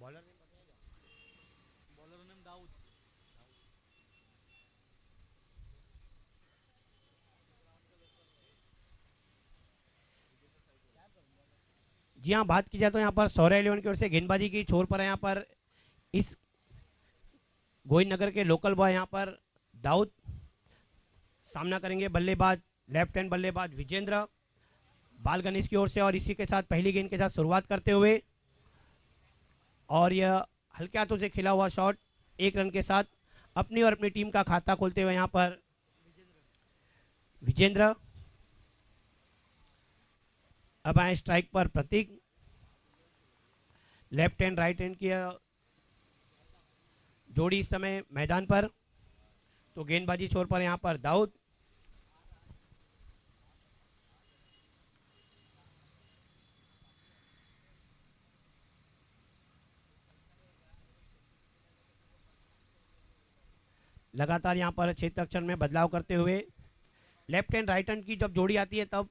Bowler name बताइएगा। Bowler name Dawood. जी हाँ, बात की जाए तो यहाँ पर सौर्य इलेवन की ओर से गेंदबाजी की छोर पर है यहाँ पर इस गोविंद नगर के लोकल बॉय यहाँ पर दाऊद। सामना करेंगे बल्लेबाज लेफ्ट हैंड बल्लेबाज विजेंद्र बाल गणेश की ओर से, और इसी के साथ पहली गेंद के साथ शुरुआत करते हुए, और यह हल्के हाथों से खिला हुआ शॉट एक रन के साथ अपनी और अपनी टीम का खाता खोलते हुए यहाँ पर विजेंद्र। अब आए स्ट्राइक पर प्रतीक। लेफ्ट हैंड राइट हैंड की जोड़ी इस समय मैदान पर, तो गेंदबाजी छोर पर यहाँ पर दाऊद। लगातार यहाँ पर क्षेत्र अक्षर में बदलाव करते हुए लेफ्ट हैंड राइट हैंड की जब जोड़ी आती है तब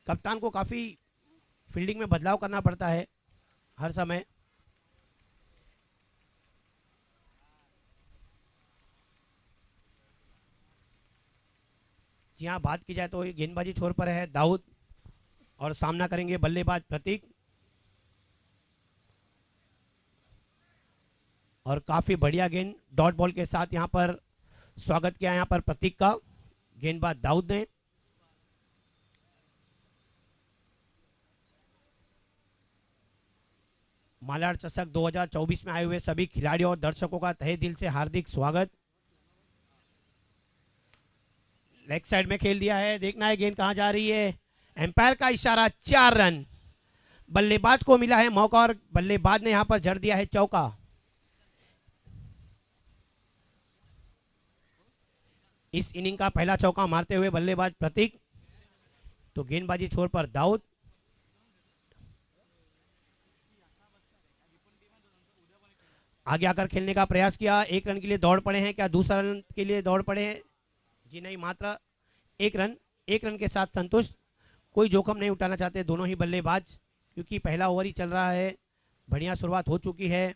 कप्तान को काफ़ी फील्डिंग में बदलाव करना पड़ता है हर समय। जी हाँ, बात की जाए तो गेंदबाजी छोर पर है दाऊद और सामना करेंगे बल्लेबाज प्रतीक, और काफ़ी बढ़िया गेंद डॉट बॉल के साथ यहाँ पर स्वागत किया यहाँ पर प्रतीक का गेंदबाज दाऊद ने। मालाड चषक 2024 में आए हुए सभी खिलाड़ियों और दर्शकों का तहे दिल से हार्दिक स्वागत। लेग साइड में खेल दिया है, देखना है गेंद कहां जा रही है। एम्पायर का इशारा, 4 रन बल्लेबाज को मिला है मौका, और बल्लेबाज ने यहां पर जड़ दिया है चौका। इस इनिंग का पहला चौका मारते हुए बल्लेबाज प्रतीक, तो गेंदबाजी छोर पर दाऊद। आगे आकर खेलने का प्रयास किया, एक रन के लिए दौड़ पड़े हैं, क्या दूसरा रन के लिए दौड़ पड़े हैं? जी नहीं, मात्र एक रन। एक रन के साथ संतुष्ट, कोई जोखिम नहीं उठाना चाहते दोनों ही बल्लेबाज, क्योंकि पहला ओवर ही चल रहा है। बढ़िया शुरुआत हो चुकी है,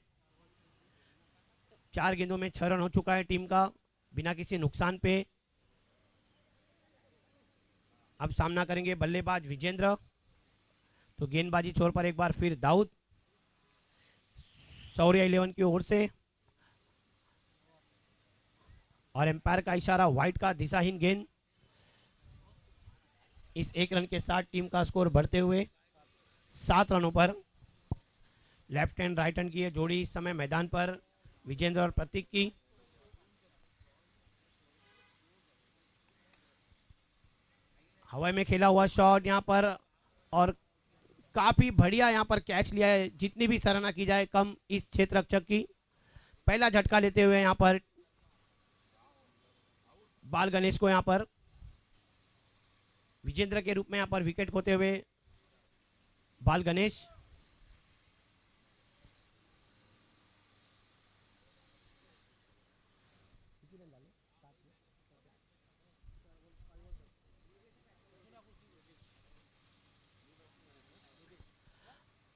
4 गेंदों में 6 रन हो चुका है टीम का बिना किसी नुकसान पे। अब सामना करेंगे बल्लेबाज विजेंद्र, तो गेंदबाजी छोर पर एक बार फिर दाऊद शौर्य इलेवन की ओर से, और एम्पायर का इशारा व्हाइट का दिशाहीन गेंद। इस एक रन के साथ टीम का स्कोर बढ़ते हुए 7 रनों पर। लेफ्ट हैंड राइट हैंड की ये जोड़ी इस समय मैदान पर विजेंद्र और प्रतीक की। हवा में खेला हुआ शॉट यहाँ पर, और काफी बढ़िया यहाँ पर कैच लिया है, जितनी भी सराहना की जाए कम इस क्षेत्र रक्षक की। पहला झटका लेते हुए यहाँ पर बाल गणेश को यहाँ पर विजेंद्र के रूप में यहाँ पर विकेट खोते हुए बाल गणेश।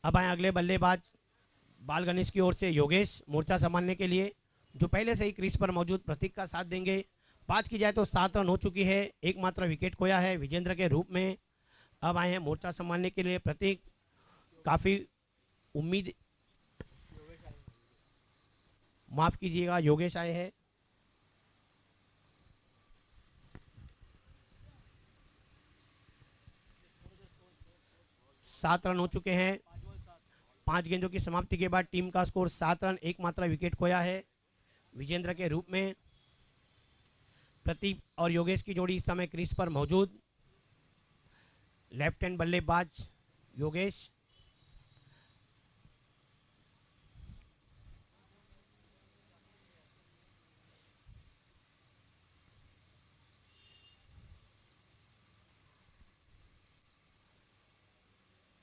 अब आए अगले बल्लेबाज बाल गणेश की ओर से योगेश, मोर्चा संभालने के लिए, जो पहले से ही क्रीज पर मौजूद प्रतीक का साथ देंगे। बात की जाए तो 7 रन हो चुकी है, एकमात्र विकेट खोया है विजेंद्र के रूप में। अब आए हैं मोर्चा संभालने के लिए प्रतीक, काफी उम्मीद, माफ कीजिएगा योगेश आए हैं। 7 रन हो चुके हैं, 5 गेंदों की समाप्ति के बाद टीम का स्कोर 7 रन, एकमात्र विकेट खोया है विजेंद्र के रूप में। प्रतीक और योगेश की जोड़ी इस समय क्रीज पर मौजूद। लेफ्ट हैंड बल्लेबाज योगेश,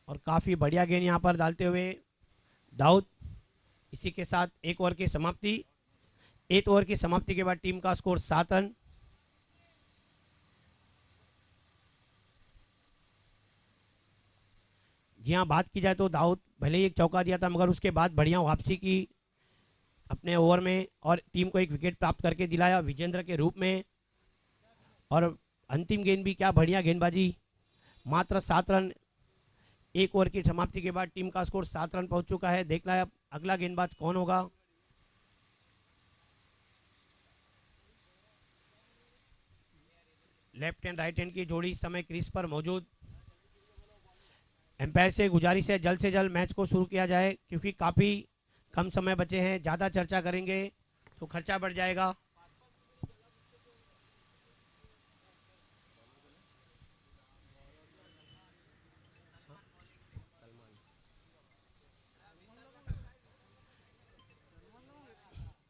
और काफी बढ़िया गेंद यहां पर डालते हुए दाऊद। इसी के साथ एक ओवर की समाप्ति, 1 ओवर की समाप्ति के बाद टीम का स्कोर 7 रन। जी हाँ, बात की जाए तो दाऊद भले ही एक चौका दिया था मगर उसके बाद बढ़िया वापसी की अपने ओवर में और टीम को एक विकेट प्राप्त करके दिलाया विजेंद्र के रूप में। और अंतिम गेंद भी क्या बढ़िया गेंदबाजी, मात्र 7 रन। एक ओवर की समाप्ति के बाद टीम का स्कोर 7 रन पहुंच चुका है। देखना है अब अगला गेंदबाज कौन होगा। लेफ्ट हैंड राइट हैंड की जोड़ी इस समय क्रीज पर मौजूद। एम्पायर से गुजारिश है जल्द से जल्द मैच को शुरू किया जाए क्योंकि काफ़ी कम समय बचे हैं। ज़्यादा चर्चा करेंगे तो खर्चा बढ़ जाएगा।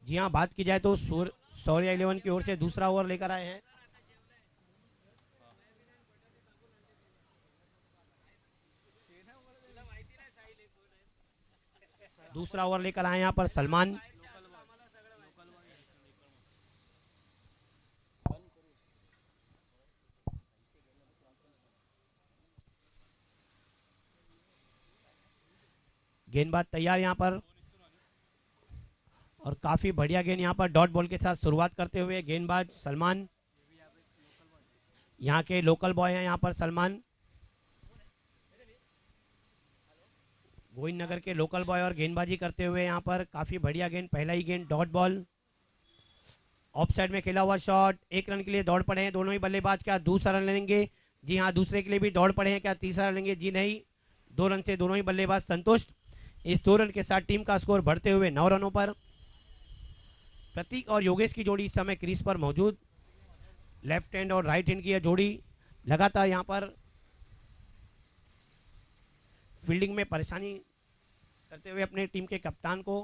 जी हाँ, बात की जाए तो सूर्य 11 की ओर से दूसरा ओवर लेकर आए हैं। दूसरा ओवर लेकर आए यहाँ पर सलमान। गेंदबाज तैयार यहाँ पर और काफी बढ़िया गेंद यहाँ पर डॉट बॉल के साथ शुरुआत करते हुए गेंदबाज सलमान, यहाँ के लोकल बॉय हैं यहाँ पर सलमान, गोविंद नगर के लोकल बॉय और गेंदबाजी करते हुए यहाँ पर काफी बढ़िया गेंद, पहला ही गेंद डॉट बॉल। ऑफ साइड में खेला हुआ शॉट, 1 रन के लिए दौड़ पड़े हैं दोनों ही बल्लेबाज। क्या दूसरा रन लेंगे? जी हाँ, दूसरे के लिए भी दौड़ पड़े हैं। क्या तीसरा रन लेंगे? जी नहीं, 2 रन से दोनों ही बल्लेबाज संतुष्ट। इस 2 रन के साथ टीम का स्कोर बढ़ते हुए 9 रनों पर। प्रतीक और योगेश की जोड़ी इस समय क्रीज पर मौजूद। लेफ्ट हैंड और राइट हैंड की यह जोड़ी लगातार यहाँ पर फील्डिंग में परेशानी करते हुए अपने टीम के कप्तान को।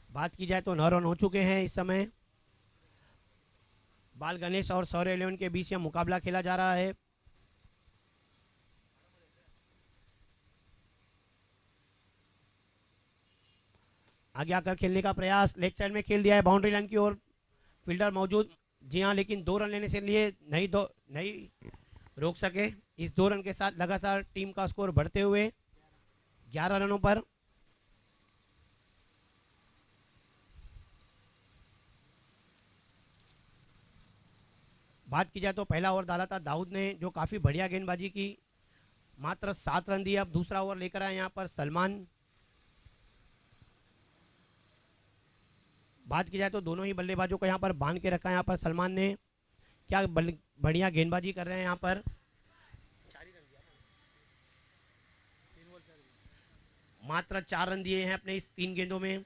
बात की जाए तो 9 रन हो चुके हैं इस समय। बाल गणेश और सौर्य 11 के बीच यह मुकाबला खेला जा रहा है। आगे आकर खेलने का प्रयास, लेग साइड में खेल दिया है बाउंड्री लाइन की ओर, फील्डर मौजूद। जी हाँ, लेकिन 2 रन लेने से लिए नहीं रोक सके। इस 2 रन के साथ लगातार टीम का स्कोर बढ़ते हुए 11 रनों पर। बात की जाए तो पहला ओवर डाला था दाऊद ने जो काफी बढ़िया गेंदबाजी की, मात्र 7 रन दिए। अब दूसरा ओवर लेकर आए यहाँ पर सलमान। बात की जाए तो दोनों ही बल्लेबाजों को यहाँ पर बांध के रखा है यहाँ पर सलमान ने। क्या बढ़िया गेंदबाजी कर रहे हैं यहाँ पर। मात्र 4 रन दिए हैं अपने इस 3 गेंदों में।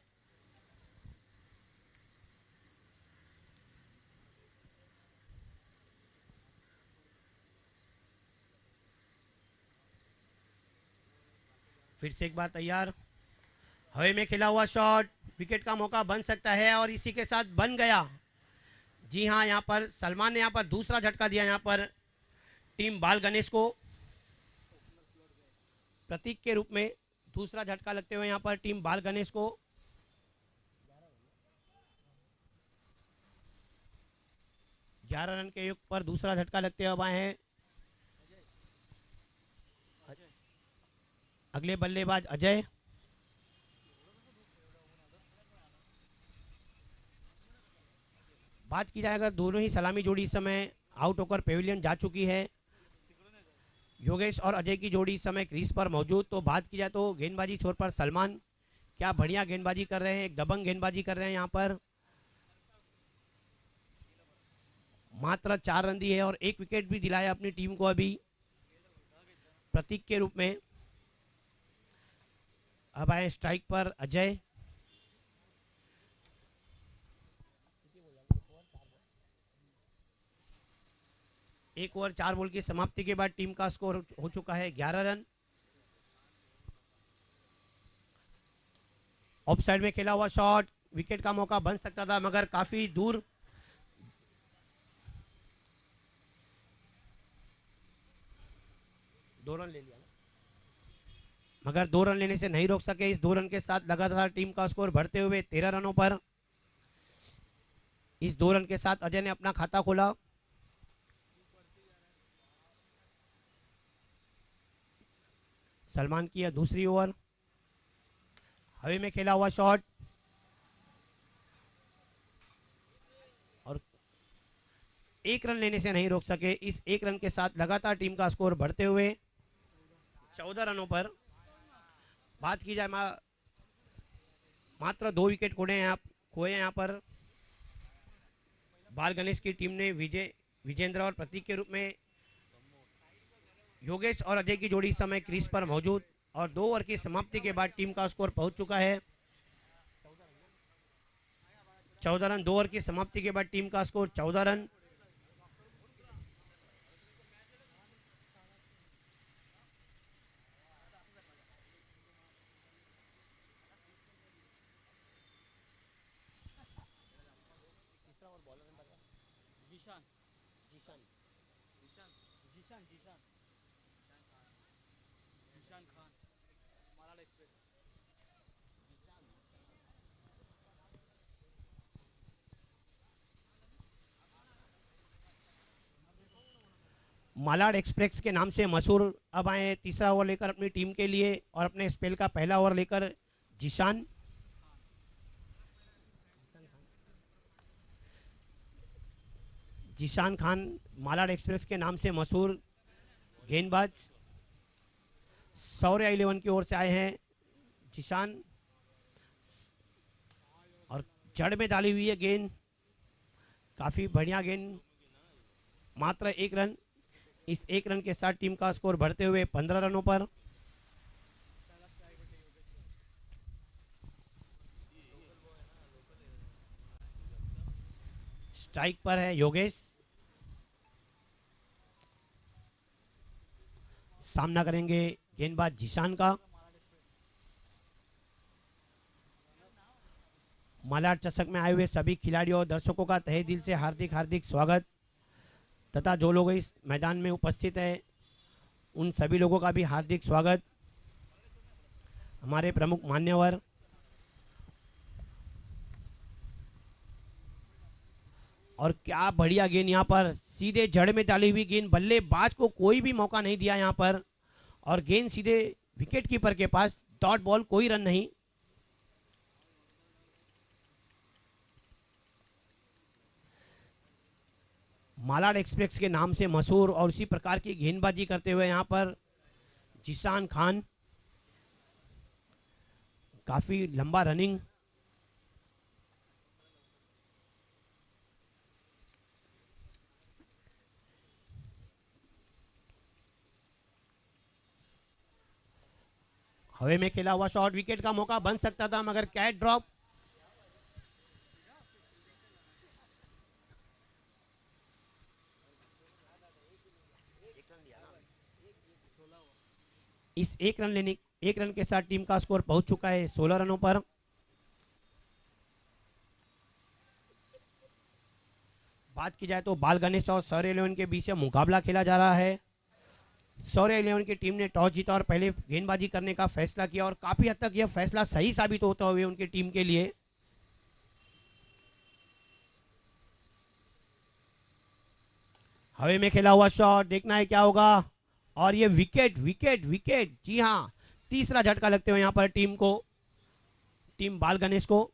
फिर से एक बार तैयार, हवा में खेला हुआ शॉट, विकेट का मौका बन सकता है और इसी के साथ बन गया। जी हाँ, यहाँ पर सलमान ने यहाँ पर दूसरा झटका दिया यहाँ पर टीम बाल गणेश को। प्रतीक के रूप में दूसरा झटका लगते हुए यहाँ पर टीम बाल गणेश को। ग्यारह रन के युग पर दूसरा झटका लगते हुए आए हैं अगले बल्लेबाज अजय। बात की जाए अगर दोनों ही सलामी जोड़ी इस समय आउट होकर पेविलियन जा चुकी है। योगेश और अजय की जोड़ी इस समय क्रीज पर मौजूद। तो बात की जाए तो गेंदबाजी छोर पर सलमान क्या बढ़िया गेंदबाजी कर रहे हैं, एक दबंग गेंदबाजी कर रहे हैं यहाँ पर। मात्र 4 रन दिए और 1 विकेट भी दिलाया अपनी टीम को अभी प्रतीक के रूप में। अब आए स्ट्राइक पर अजय। एक ओवर 4 बॉल की समाप्ति के बाद टीम का स्कोर हो चुका है 11 रन। ऑफ साइड में खेला हुआ शॉट, विकेट का मौका बन सकता था मगर काफी दूर। दो रन ले लिया मगर 2 रन लेने से नहीं रोक सके। इस 2 रन के साथ लगातार टीम का स्कोर बढ़ते हुए 13 रनों पर। इस 2 रन के साथ अजय ने अपना खाता खोला। सलमान की यह दूसरी ओवर, हवा में खेला हुआ शॉट और एक रन लेने से नहीं रोक सके। इस एक रन के साथ लगातार टीम का स्कोर बढ़ते हुए 14 रनों पर। बात की जाए मात्र 2 विकेट खोए यहाँ पर। बाल गणेश की टीम ने विजेंद्र और प्रतीक के रूप में योगेश और अजय की जोड़ी इस समय क्रीज पर मौजूद और 2 ओवर की समाप्ति के बाद टीम का स्कोर पहुंच चुका है 14 रन। 2 ओवर की समाप्ति के बाद टीम का score 14 run. Zeeshan Zeeshan Zeeshan Zeeshan Zeeshan Zeeshan Khan Malad express. Malad express के नाम से मशहूर अब आए तीसरा ओवर लेकर अपनी टीम के लिए और अपने स्पेल का पहला ओवर लेकर जीशान। जीशान खान मालाड एक्सप्रेस के नाम से मशहूर गेंदबाज शौर्य 11 की ओर से आए हैं जीशान और जड़ में डाली हुई है गेंद, काफी बढ़िया गेंद, मात्र 1 रन। इस 1 रन के साथ टीम का स्कोर बढ़ते हुए 15 रनों पर। स्ट्राइक पर है योगेश, सामना करेंगे गेंदबाज जीशान का। मालाड चषक में आए हुए सभी खिलाड़ियों और दर्शकों का तहे दिल से हार्दिक हार्दिक स्वागत तथा जो लोग इस मैदान में उपस्थित हैं उन सभी लोगों का भी हार्दिक स्वागत। हमारे प्रमुख मान्यवर और क्या बढ़िया गेंद यहाँ पर, सीधे जड़ में डाली हुई गेंद, बल्लेबाज को कोई भी मौका नहीं दिया यहाँ पर और गेंद सीधे विकेट कीपर के पास, डॉट बॉल, कोई रन नहीं। मालाड एक्सप्रेस के नाम से मशहूर और उसी प्रकार की गेंदबाजी करते हुए यहाँ पर जीशान खान, काफी लंबा रनिंग। हवे में खेला हुआ शॉट, विकेट का मौका बन सकता था मगर कैच ड्रॉप। इस एक रन के साथ टीम का स्कोर पहुंच चुका है 16 रनों पर। बात की जाए तो बाल गणेश और शौर्य 11 के बीच मुकाबला खेला जा रहा है। शौर्य 11 की टीम ने टॉस जीता और पहले गेंदबाजी करने का फैसला किया और काफी हद तक यह फैसला सही साबित होता हुए उनकी टीम के लिए। हवे में खेला हुआ शॉट, देखना है क्या होगा और ये विकेट विकेट विकेट, जी हाँ, तीसरा झटका लगते हुए यहाँ पर टीम बाल गणेश को।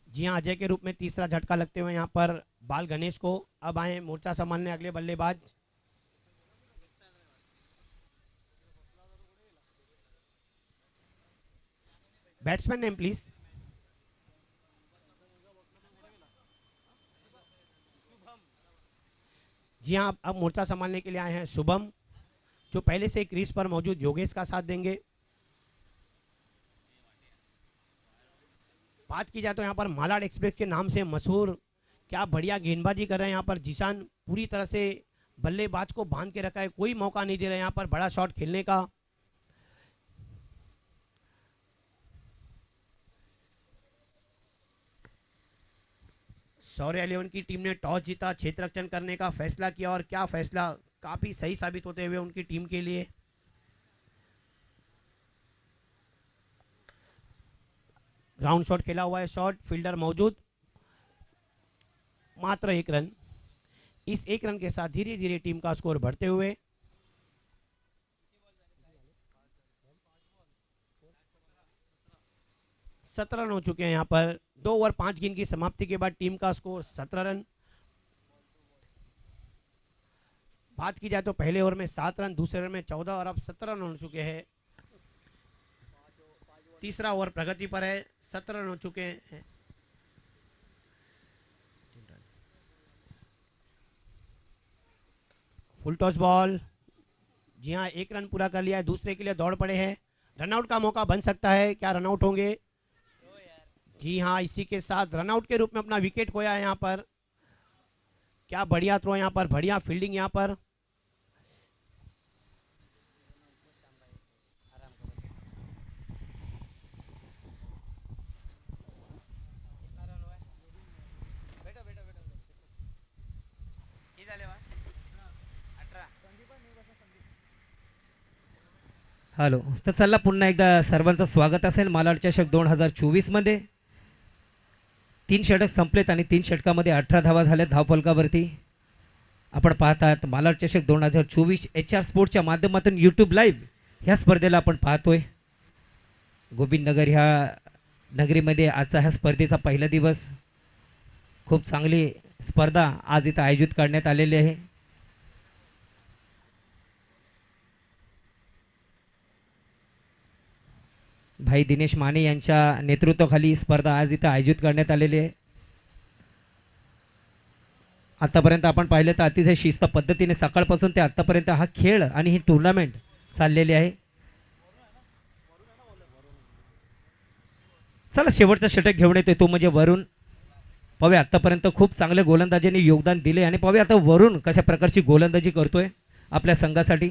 जी हाँ, अजय के रूप में तीसरा झटका लगते हुए यहाँ पर बाल गणेश को। अब आए मोर्चा संभालने अगले बल्लेबाज बैट्समैन नेम प्लीज। जी हाँ, अब मोर्चा संभालने के लिए आए हैं शुभम, जो पहले से क्रीज पर मौजूद योगेश का साथ देंगे। बात की जाए तो यहाँ पर मालाड एक्सप्रेस के नाम से मशहूर, क्या बढ़िया गेंदबाजी कर रहे हैं यहाँ पर जीशान, पूरी तरह से बल्लेबाज को बांध के रखा है, कोई मौका नहीं दे रहे यहाँ पर बड़ा शॉट खेलने का। शौर्य 11 की टीम ने टॉस जीता, क्षेत्र रक्षण करने का फैसला किया और क्या फैसला, काफी सही साबित होते हुए उनकी टीम के लिए। ग्राउंड शॉट खेला हुआ है, शॉट फील्डर मौजूद, मात्र 1 रन। इस 1 रन के साथ धीरे धीरे टीम का स्कोर बढ़ते हुए 17 रन हो चुके हैं। यहाँ पर 2 ओवर 5 गेंद की समाप्ति के बाद टीम का स्कोर 17 रन। बात की जाए तो पहले ओवर में 7 रन, दूसरे ओवर में 14 और अब 17 रन हो चुके हैं। तीसरा ओवर प्रगति पर है, 17 रन हो चुके हैं। फुल टॉस बॉल, जी हाँ 1 रन पूरा कर लिया है, दूसरे के लिए दौड़ पड़े हैं। रनआउट का मौका बन सकता है, क्या रनआउट होंगे? जी हाँ, इसी के साथ रनआउट के रूप में अपना विकेट खोया है यहाँ पर। क्या बढ़िया थ्रो यहाँ पर, बढ़िया फील्डिंग यहाँ पर। हॅलो, तर चला पुन्हा एकदा सर्वांचं स्वागत असेल मालाड चषक 2024 मध्ये। 3 षटक संपलेत आणि 3 षटकामध्ये 18 धावा झाल्या धावफलकावरती। आपण पाहत आहात मालाड चषक 2024 HR स्पोर्ट्सच्या माध्यमातून यूट्यूब लाईव्ह ह्या स्पर्धेला आपण पाहतोय। गोविंदनगर ह्या नगरीमध्ये आजचा ह्या स्पर्धेचा पहिला दिवस। खूप चांगली स्पर्धा आज इथं आयोजित करण्यात आलेली आहे। भाई दिनेश माने यांच्या नेतृत्वाखाली स्पर्धा आज इथं आयोजित करण्यात आलेली आहे। आतापर्यंत आपण पाहिलं तर अतिशय शिस्त पद्धतीने सकाळपासून ते आतापर्यंत हा खेळ आणि ही टूर्नामेंट चाललेली आहे। चला शेवटचा षटक घेऊन येतोय तो म्हणजे वरुण। पाहूया आतापर्यंत खूप चांगले गोलंदाजांनी योगदान दिले आणि पाहूया आता वरुण कशा प्रकारची गोलंदाजी करतोय आपल्या संघासाठी।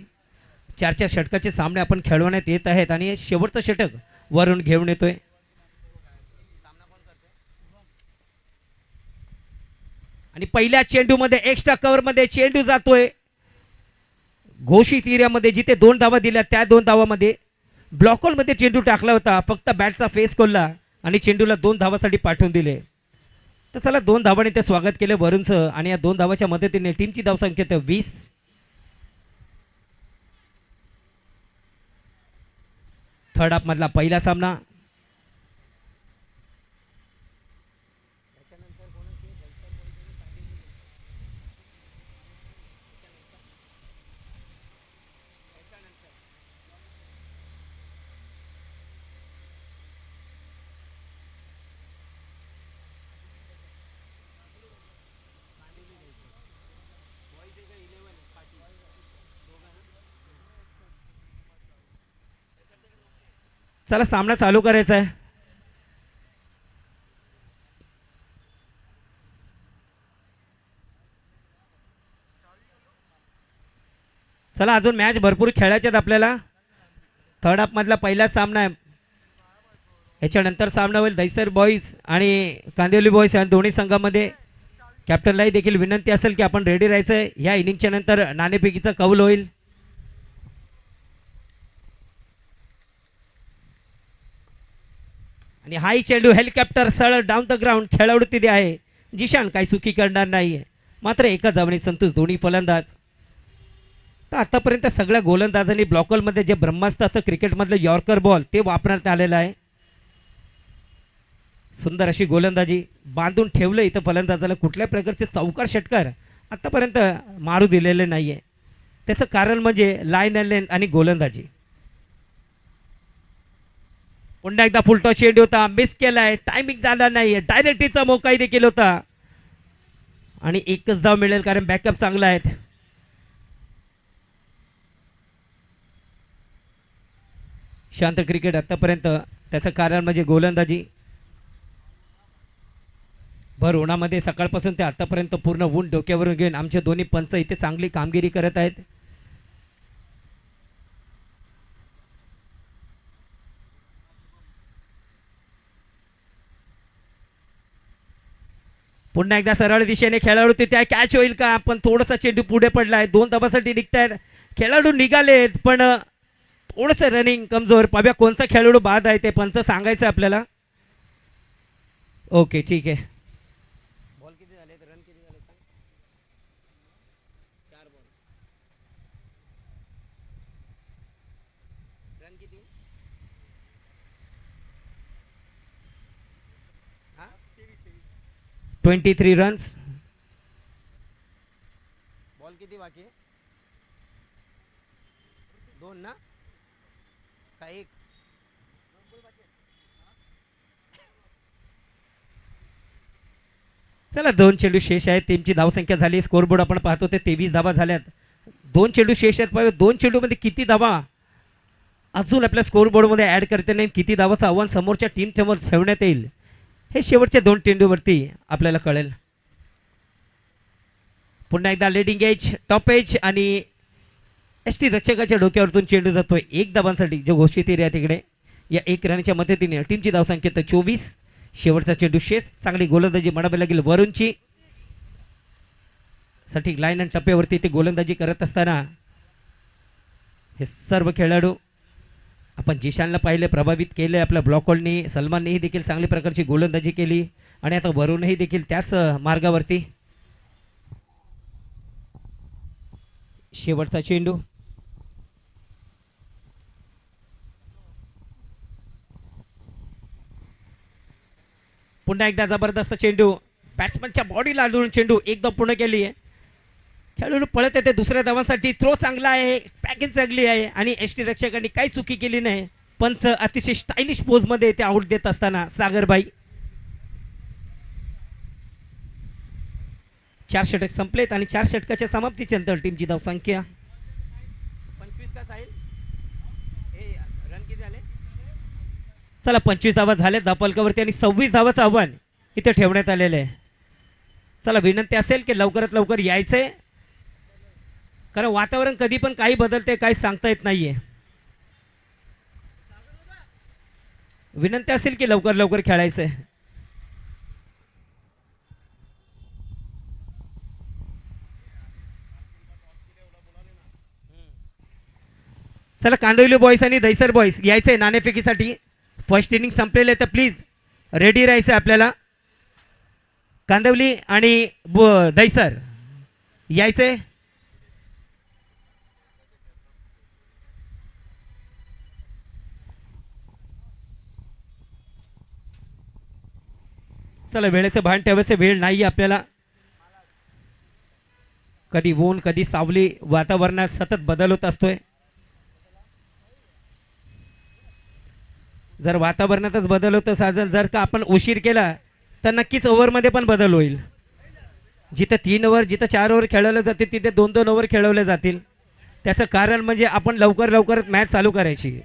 4 षटकाचे सामने आपण खेळवण्यात येत आहेत आणि शेवटचं षटक वरुण घेऊन येतोय। आणि पहिल्या चेंडूमध्ये एक्स्ट्रा कव्हर मध्ये चेंडू जातोय घोषित एरियामध्ये, जिथे 2 धावा दिल्या त्या 2 धावामध्ये ब्लॉकहोल मध्ये चेंडू टाकला होता। फक्त बॅटचा फेस खोलला आणि चेंडूला 2 धावासाठी पाठवून दिले। तर चला 2 धावांनी ते स्वागत केले वरुणचं आणि या 2 धावाच्या मदतीने टीमची धावसंख्या 20। थर्ड हाफ मधला पहिला सामना। चला सामना चालू करायचा आहे। चला अजून मॅच भरपूर खेळायचे आहेत आपल्याला। थर्ड हाफ मधला पहिला सामना आहे। याच्यानंतर सामना होईल दहिसर बॉईज आणि कांदिवली बॉईज या दोन्ही संघामध्ये। कॅप्टनलाही देखील विनंती असेल की आपण रेडी राहायचं आहे। या इनिंगच्या नंतर नाणेफेकीचा कौल होईल। आणि हाई चेंडू हेलिकॉप्टर सरळ डाऊन द ग्राउंड खेळाडू तिथे आहे। जिशान काही चुकी करणार नाही, मात्र एका धावणे संतोष दोन्ही फलंदाज। तर आतापर्यंत सगळ्या गोलंदाजांनी ब्लॉकलमध्ये जे ब्रह्मास्त्र असतं क्रिकेटमधलं यॉर्कर बॉल ते वापरण्यात आलेलं आहे। सुंदर अशी गोलंदाजी बांधून ठेवलं इथं फलंदाजाला। कुठल्या प्रकारचे चौकार षटकार आतापर्यंत मारू दिलेले नाही आहे। त्याचं कारण म्हणजे लाईन अँड लेंथ आणि गोलंदाजी। पुन्हा एकदा फुलटॉस चेंडू होता, मिस केलाय, टायमिंग झाला नाही। डायरेक्टचा मौकाही देखील होता आणि एकच धाव मिळेल कारण बॅकअप चांगला आहेत। शांत क्रिकेट आतापर्यंत, त्याचं कारण म्हणजे गोलंदाजी। भर उन्हामध्ये सकाळपासून ते आतापर्यंत पूर्ण ऊन डोक्यावरून घेऊन आमचे दोन्ही पंच इथे चांगली कामगिरी करत आहेत। पुन्हा एकदा सरळ दिशेने खेळाडू तिथे कॅच होईल का? पण थोडासा चेंडू पुढे पडलाय। 2 धावासाठी निघतायत खेळाडू, निघालेत पण थोडंसं रनिंग कमजोर। पाव्या कोणता खेळाडू बाद आहे ते पंच सांगायचं आपल्याला। ओके ठीक आहे. बॉल किती झाले, रन किती झाले सांग. 4 बॉल. रन किती? हा 23 रन्स. बॉल किती बाकी आहे? 2 ना का 1? चला 2 चेंडू शेष आहेत. टीमची धावसंख्या झाली. स्कोरबोर्ड आपण पाहतो ते 23 धावा झाल्यात. 2 चेंडू शेष आहेत. पाहूया 2 चेंडूमध्ये किती धावा अजून आपल्या स्कोरबोर्डमध्ये ॲड करता येईल. किती धावाचं आव्हान समोरच्या टीम समोर ठेवण्यात येईल हे शेवटच्या 2 चेंडूवरती आपल्याला कळेल. पुन्हा एकदा लीडिंग एज, टॉप एज आणि एस टी रक्षकाच्या डोक्यावरतून चेंडू जातोय 1 धावांसाठी जो घोषित एरिया तिकडे. या 1 रनच्या मदतीने टीमची धावसंख्या तर 24. शेवटचा चेंडू शेष. चांगली गोलंदाजी म्हणावी लागेल वरूनची. सटीक लाईन आणि टप्प्यावरती ते गोलंदाजी करत असताना हे सर्व खेळाडू आपण जिशानला पाहिले, प्रभावित केले. आपल्या ब्लॉकहोल्डनी सलमाननेही देखील चांगली प्रकारची गोलंदाजी केली आणि आता वरूनही देखील त्याच मार्गावरती. शेवटचा चेंडू. पुन्हा एकदा जबरदस्त चेंडू. बॅट्समनच्या बॉडीला आढळून चेंडू एकदम पूर्ण केली आहे. खेळाडू पळत येते दुसऱ्या धावांसाठी. थ्रो चांगला आहे, पॅकिंग चांगली आहे आणि एस टी रक्षकांनी काही चुकी केली नाही. पंच अतिशय स्टायलिश पोजमध्ये ते आउट देत असताना सागरबाई. 4 षटक संपलेत आणि 4 षटकाच्या समाप्तीच्या नंतर टीमची धावसंख्या 25 का साहिल? हे रन किती झाले? चला 25 धावा झाल्या धावफलकावरती आणि 26 धावाचं आव्हान इथे ठेवण्यात आलेलं आहे. चला विनंती असेल की लवकरात लवकर यायचंय, कारण वातावरण कधी पण काही बदलते, काही सांगता येत नाहीये. विनंती असेल की लवकर लवकर खेळायचंय. चला कांदिवली बॉईज आणि दहिसर बॉईज यायचंय नाणेफेकीसाठी. फर्स्ट इनिंग संपलेले तर प्लीज रेडी राहायचं आपल्याला. कांदिवली आणि दहिसर यायचंय. चला वेळेचं भान ठेवायचं, वेळ नाही आपल्याला. कधी ऊन कधी सावली, वातावरणात सतत बदल होत असतोय. जर वातावरणातच बदल होत असेल, जर का आपण उशीर केला तर नक्कीच ओव्हरमध्ये पण बदल होईल. जिथं 3 ओव्हर, जिथं 4 ओव्हर खेळवले जातील तिथे 2-2 ओव्हर खेळवले जातील. त्याचं कारण म्हणजे आपण लवकर लवकर मॅच चालू करायची.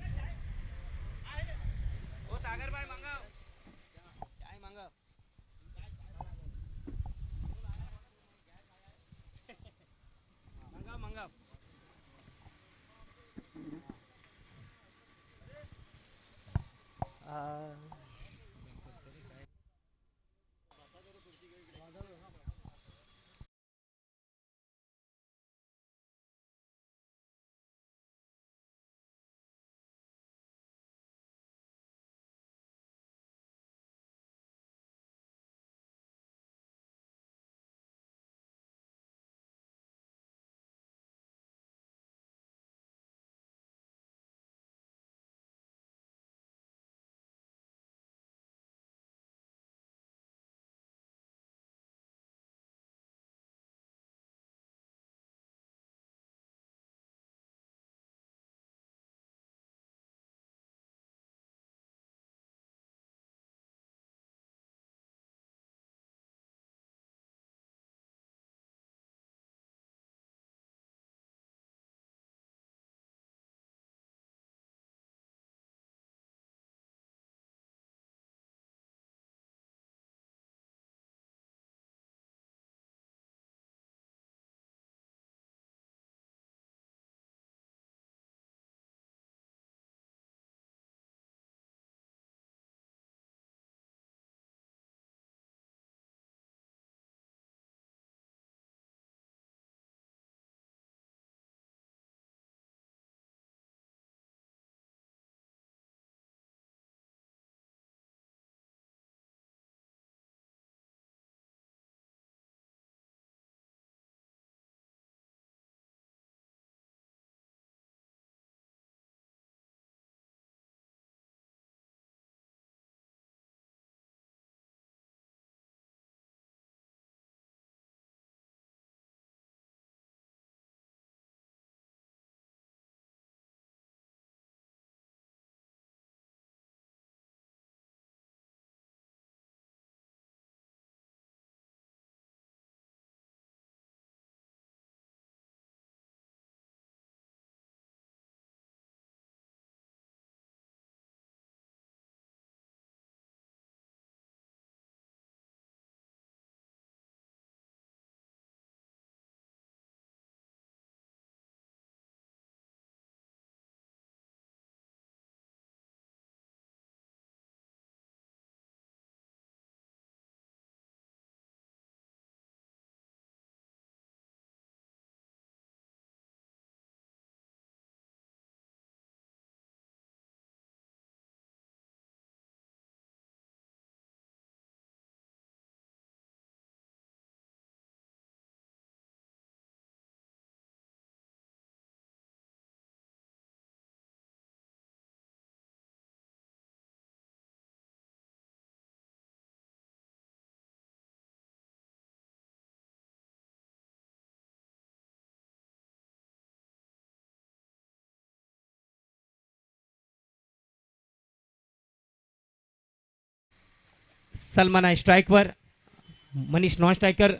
सलमान आहे स्ट्राईकवर, मनीष नॉन स्ट्रायकर.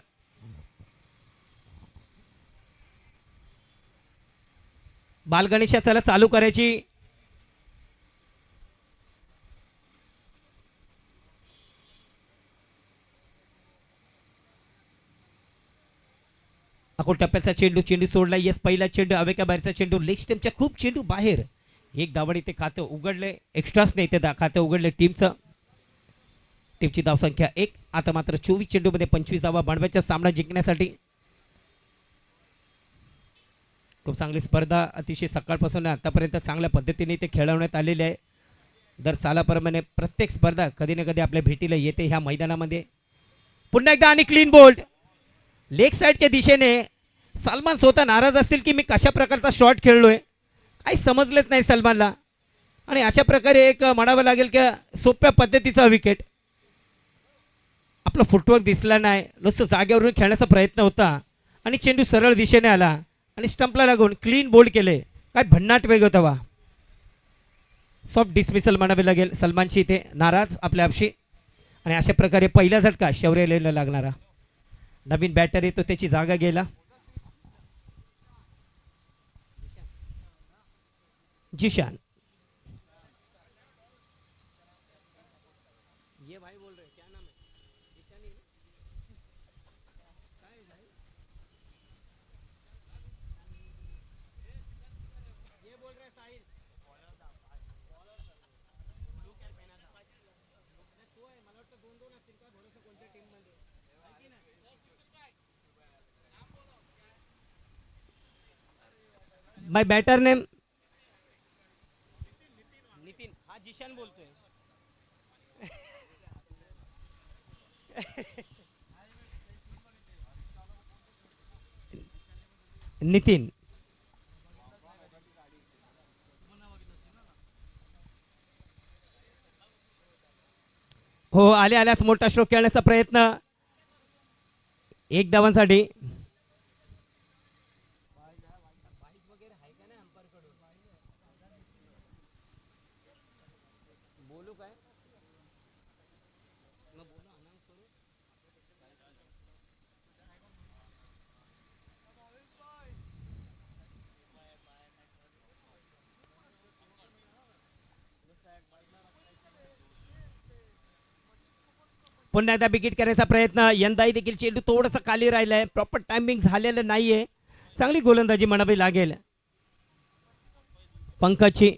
बालगणेशा चला चालू करायची. अकोट टप्प्याचा चेंडू सोडला. येस पहिला चेंडू अवेका बाहेरचा चेंडू. लेग स्टेमच्या खूप चेंडू बाहेर. एक धावड इथे खातं उघडले. एक्स्ट्राच नाही ते खातं उघडले टीमचं. टीमची धावसंख्या 1. आता मात्र 24 चेंडूमध्ये 25 धावा बनवायच्या सामना जिंकण्यासाठी. खूप चांगली स्पर्धा अतिशय सकाळपासून आतापर्यंत चांगल्या पद्धतीने ते खेळवण्यात आलेली आहे. दर सालाप्रमाणे प्रत्येक स्पर्धा कधी ना कधी आपल्या भेटीला येते ह्या मैदानामध्ये. पुन्हा एकदा आणि क्लीन बोल्ड. लेग साईडच्या दिशेने सलमान स्वतः नाराज असतील की मी कशा प्रकारचा शॉट खेळलोय, काही समजलेच नाही सलमानला. आणि अशा प्रकारे एक म्हणावं लागेल की सोप्या पद्धतीचा विकेट. आपला फुटवर्क दिसला नाही, नुसतं जागेवरून खेळण्याचा प्रयत्न होता आणि चेंडू सरळ दिशेने आला आणि स्टंपला लागून क्लीन बोल्ड केले. काय भन्नाट वेग होता वा. सॉफ्ट डिसमिसल म्हणावे लागेल. सलमानची इथे नाराज आपल्या आपशी. आणि अशा प्रकारे पहिला झटका शौर्य लेनला लागणारा. नवीन बॅटर येतो, त्याची जागा गेला. जिशान. ये भाई बोल रहे क्या नाम है? जिशान ही ना? काय भाई? ये बोल रहे साहिल. ब्लू कॅप पहना था. नाही, तो आहे. मला वाटतं 2-2 असतील का थोडंसं कोणत्या टीम मध्ये आहे की नाही? My better name Nitin. हा जिशान बोलतोय. नितीन. हो, आल्याच मोठा स्ट्रोक खेळण्याचा प्रयत्न. 1 धावांसाठी. बोलू काय? पुन्हा एकदा विकेट करण्याचा प्रयत्न. यंदाही देखील चेंडू थोडंसं खाली राहिलाय. प्रॉपर टायमिंग झालेलं नाहीये. चांगली गोलंदाजी म्हणावी लागेल पंकजची.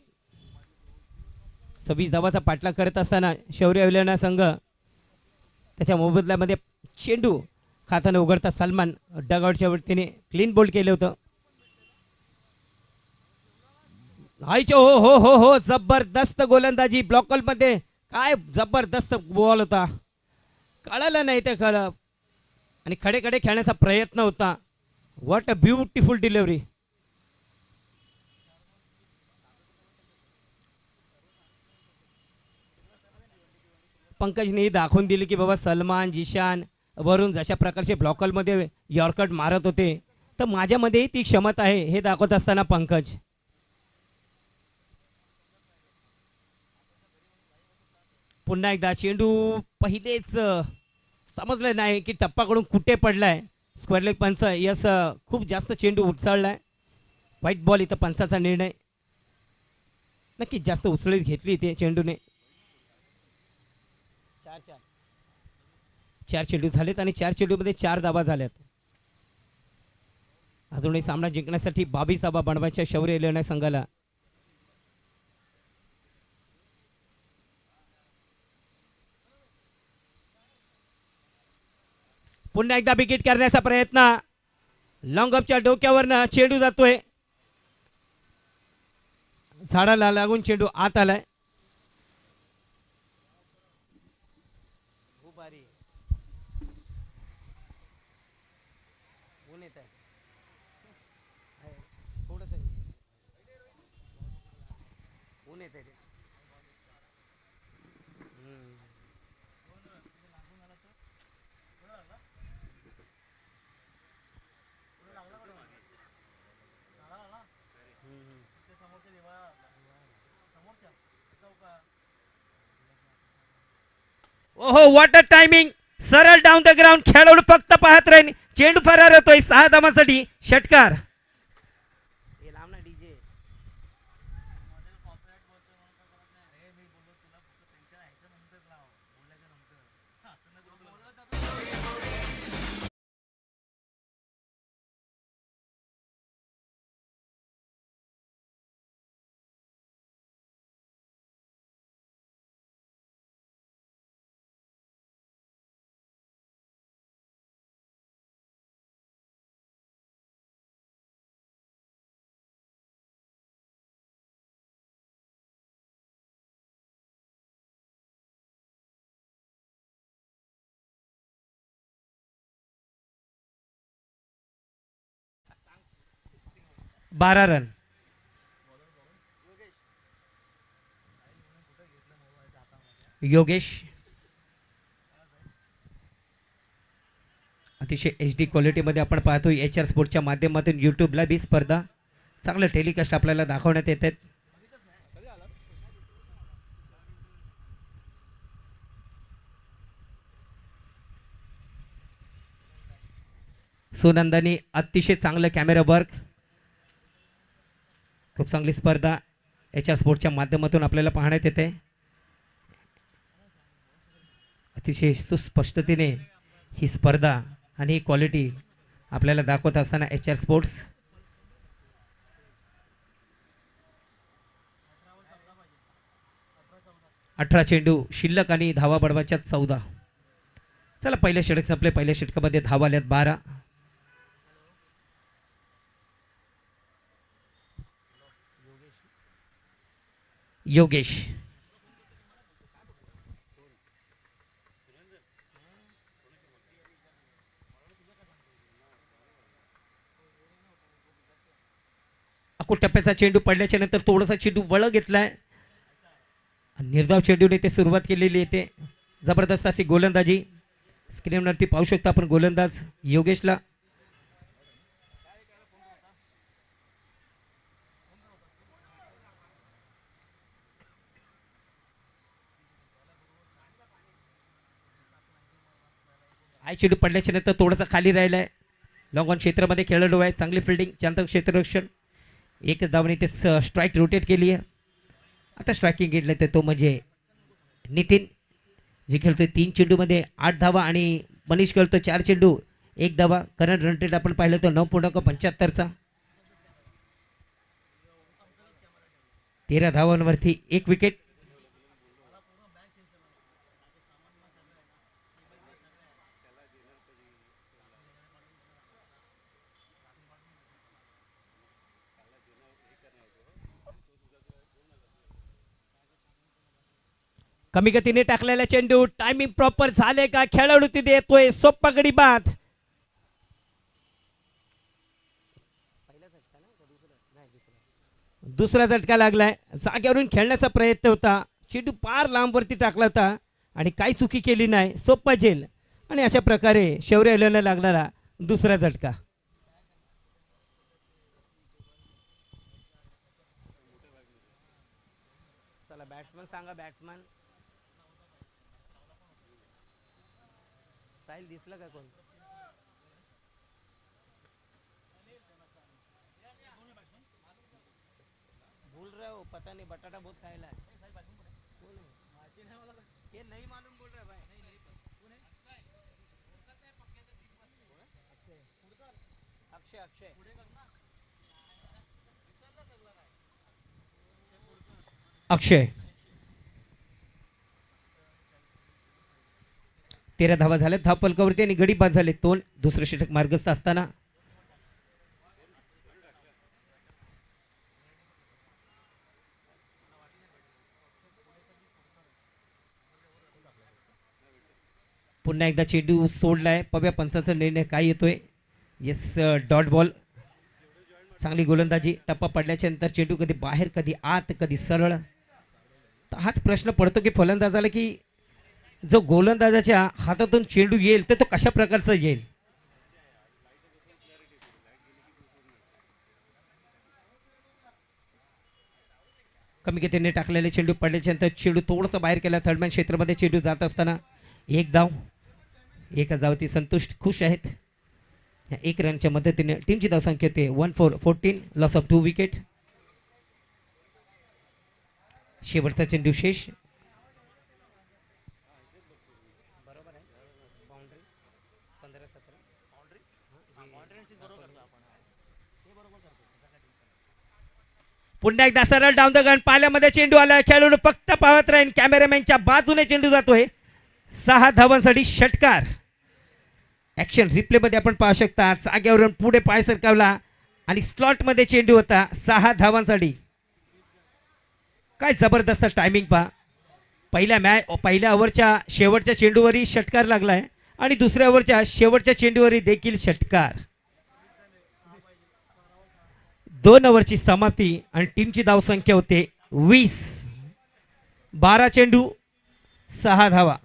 26 धावाचा पाठलाग करत असताना शौर्य अवलेना संघ त्याच्या मोबदल्यामध्ये चेंडू खाताना उघडता सलमान डगआउटच्या वतीने क्लीन बोल्ड केलं होतं. हायचो हो हो हो हो, जबरदस्त गोलंदाजी. ब्लॉकल मध्ये काय जबरदस्त बॉल होता, कळालं नाही ते खरं. आणि खडे खडे खेळण्याचा प्रयत्न होता. What a beautiful delivery. पंकजने दाखवून दिली की बाबा सलमान जिशान वरून जशा प्रकारचे ब्लॉकलमध्ये यॉर्कट मारत होते तर माझ्यामध्येही ती क्षमता आहे हे दाखवत असताना पंकज. पुन्हा एकदा चेंडू पहिलेच समजलं नाही की टप्पाकडून कुठे पडलाय. स्क्वेअर लेग पंच. यस, खूप जास्त चेंडू उचललाय. व्हाईट बॉल इथं पंचाचा निर्णय. नक्कीच जास्त उचळीत घेतली ते चेंडूने. 4 चेंडू झालेत आणि 4 चेंडूमध्ये 4 धावा झाल्यात. अजूनही सामना जिंकण्यासाठी 22 धावा बनवायच्या शौर्य लेण्या संघाला. पुन्हा एकदा विकेट करण्याचा प्रयत्न. लॉंग अपच्या डोक्यावरनं चेंडू जातोय. झाडाला लागून चेंडू आत आलाय. ऊन येत आहे थोडस. ऊन येत आहे ते. ओहो वॉट अ टायमिंग. सरळ डाऊन द ग्राउंड. खेळाडू फक्त पाहत राहील. चेंडू फरार होतोय 6 धावांसाठी. षटकार. बारा रन. योगेश अतिशय HD क्वालिटीमध्ये आपण पाहतोय HR स्पोर्टच्या माध्यमातून यूट्यूबला बी स्पर्धा चांगलं टेलिकास्ट आपल्याला दाखवण्यात येत आहेत. सुनंदानी अतिशय चांगलं कॅमेरा वर्क. खूप चांगली स्पर्धा HR स्पोर्टच्या माध्यमातून आपल्याला पाहण्यात येते. अतिशय सुस्पष्टतेने ही स्पर्धा आणि ही क्वालिटी आपल्याला दाखवत असताना HR स्पोर्ट्स. अठरा चेंडू शिल्लक आणि धावा बडवाच्या 14. चला पहिल्या षटक संपले. पहिल्या षटकामध्ये धावा आल्यात 12. योगेश टप्प्याचा चेंडू पडल्याच्या नंतर थोडासा चेंडू वळ घेतलाय. निर्धाव चेंडूने ते सुरुवात केलेली येते. जबरदस्त अशी गोलंदाजी स्क्रीनवरती पाहू शकता आपण. गोलंदाज योगेशला चेंडू पडल्याच्या नंतर थोडासा खाली राहिलाय. लॉंग ऑन क्षेत्रामध्ये खेळाडू आहे. चांगली फिल्डिंग, शांत क्षेत्ररक्षण. एक धावने ते स्ट्राईक रोटेट केली आहे. आता स्ट्रायकिंग घेतलं तर तो म्हणजे नितीन जे खेळतोय 3 चेंडूमध्ये 8 धावा आणि मनीष खेळतो 4 चेंडू 1 धावा. करंट रन रेट आपण पाहिलं तर 9.75चा. 13 धावांवरती 1 विकेट. कमी गतीने टाकलेला चेंडू. टायमिंग प्रॉपर झाले का? खेळाडू तिथे येतोय. सोप्पा गडी बाद. दुसरा झटका लागलाय. जागेवरून खेळण्याचा प्रयत्न होता. चेंडू पार लांबवरती टाकला होता आणि काही चुकी केली नाही. सोप्पा झेल आणि अशा प्रकारे शौर्य एलेला लागणारा दुसरा झटका. चला बॅट्समन सांगा. बॅट्समन साहिल दिसलं का कोण? भूल रहे हो, पता नहीं बटाटा बहुत खायला है. ये नहीं मालूम बोल रहा है भाई. अक्षय अक्षय अक्षय 13 धावा झाल्या धाव फलकावरती आणि गडी बाद झाले 2. दुसरं षटक मार्गस्थ असताना पुन्हा एकदा चेंडू सोडलाय. पव्या पंचाचा निर्णय काय येतोय? Yes dot ball. चांगली गोलंदाजी. टप्पा पडल्याच्या नंतर चेंडू कधी बाहेर, कधी आत, कधी सरळ. तर हाच प्रश्न पडतो की फलंदाजाला की जो गोलंदाजाच्या हातातून चेंडू येईल तर तो कशा प्रकारचा येईल. कमी गतीने टाकलेले चेंडू पडल्याच्या नंतर चेंडू थोडंसं बाहेर केला. थर्डमॅन क्षेत्रामध्ये चेंडू जात असताना एक धाव, एका धावती संतुष्ट खुश आहेत. या एक रनच्या मदतीने टीमची धावसंख्या होते 1-4-14, लॉस ऑफ 2 विकेट. शेवटचा चेंडू शेष. पुन्हा एकदा सरळ डाऊन द गन. पाल्यामध्ये चेंडू आला. खेळून फक्त पाहत राहील. कॅमेरामॅनच्या बाजूने चेंडू जातोय. 6 धावांसाठी षटकार. ऍक्शन रिप्ले मध्ये आपण पाहू शकता. जागेवरून पुढे पाय सरकावला आणि स्लॉट मध्ये चेंडू होता. 6 धावांसाठी. काय जबरदस्त टायमिंग पहा. पहिल्या ओव्हरच्या शेवटच्या चेंडूवरही षटकार लागलाय आणि दुसऱ्या ओव्हरच्या शेवटच्या चेंडूवरही देखील षटकार. 2 ओव्हरची समाप्ती आणि टीमची धावसंख्या होते 20. 12 चेंडू 6 धावा.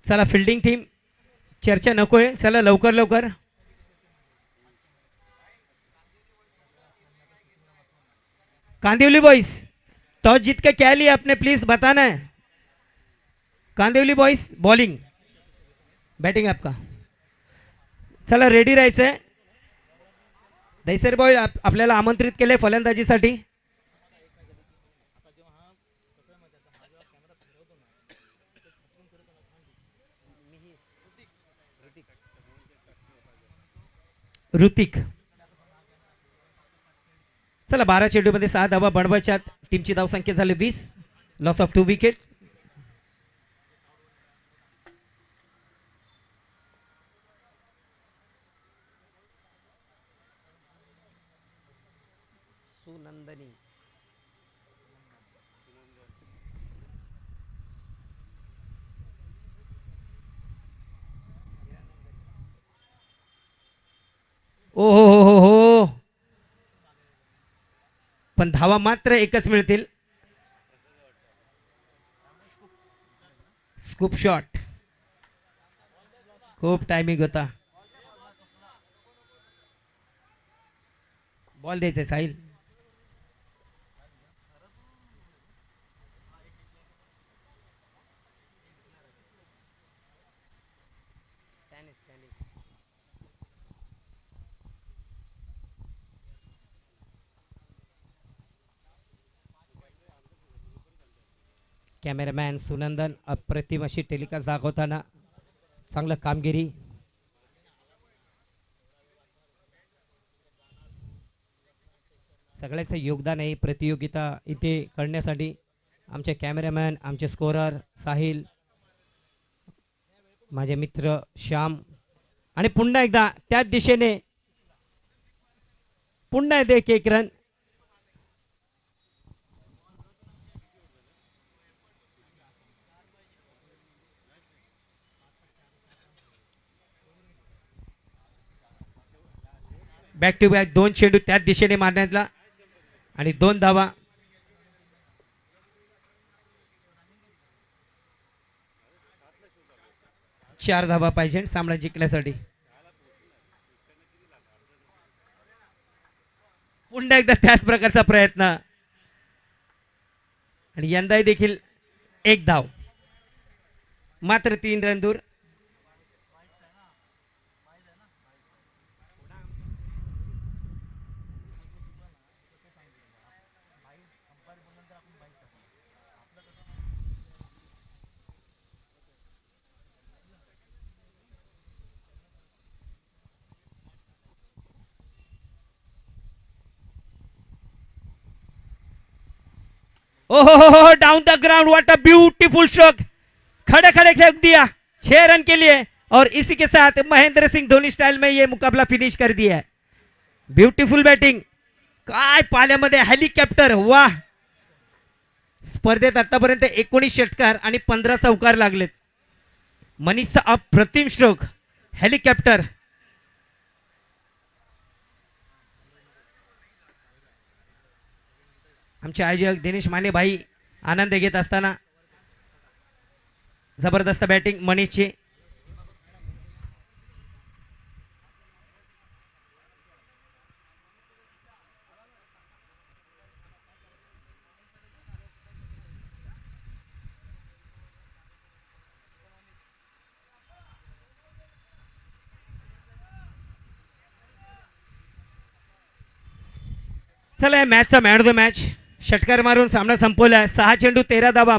चला फिल्डिंग टीम, चर्चा नकोय. चला लवकर लवकर. कांदिवली बॉयज, टॉस जीत के क्या लिया आपने, प्लीज बताना है. कांदिवली बॉयज बॉलिंग, बॅटिंग आपका. चला रेडी राहायचंय. दैसर बॉय आपल्याला आमंत्रित केले फलंदाजीसाठी. ऋतिक. चला 12 चेंडूमध्ये 6 धावा बनवायच्यात. टीमची धावसंख्या झाली 20, लॉस ऑफ 2 विकेट. सुनंदनी. ओ हो, पण धावा मात्र एकच मिळतील. Scoop shot. खूप टायमिंग होता. बॉल द्यायचा साहिल. कॅमेरामॅन सुनंदन अप्रतिम अशी टेलिकास्ट दाखवताना चांगलं कामगिरी. सगळ्याचं योगदान आहे प्रतियोगिता इथे करण्यासाठी. आमचे कॅमेरामॅन, आमचे स्कोरर साहिल, माझे मित्र श्याम आणि पुन्हा एकदा त्याच दिशेने पुन्हा एक रन. बॅक टू बॅक 2 चेंडू त्याच दिशेने मारण्यातला आणि 2 धावा. चार धावा पाहिजे सामना जिंकण्यासाठी. पुन्हा एकदा त्याच प्रकारचा प्रयत्न आणि यंदाही देखील 1 धाव, मात्र 3 रन दूर. ओहो, down the ground, what a beautiful stroke. खड़े खड़े फेंक दिया 6 रन के लिए और इसी के साथ महेंद्र सिंह धोनी स्टाइल में ये मुकाबला फिनिश कर दिया है. Beautiful batting. काय पाल्यामध्ये हेलिकॉप्टर. वाह. स्पर्धेत आतापर्यंत 19 षटकार आणि 15 चौकार लागलेत. मनीषचा अप्रतिम स्ट्रोक. हेलिकॉप्टर. आमचे आयोजक दिनेश माने भाई आनंद घेत असताना जबरदस्त बॅटिंग मनीषची. चला या मॅचचा मॅन ऑफ द मॅच षटकार मारून सामना संपवला आहे. 6 चेंडू 13 धावा.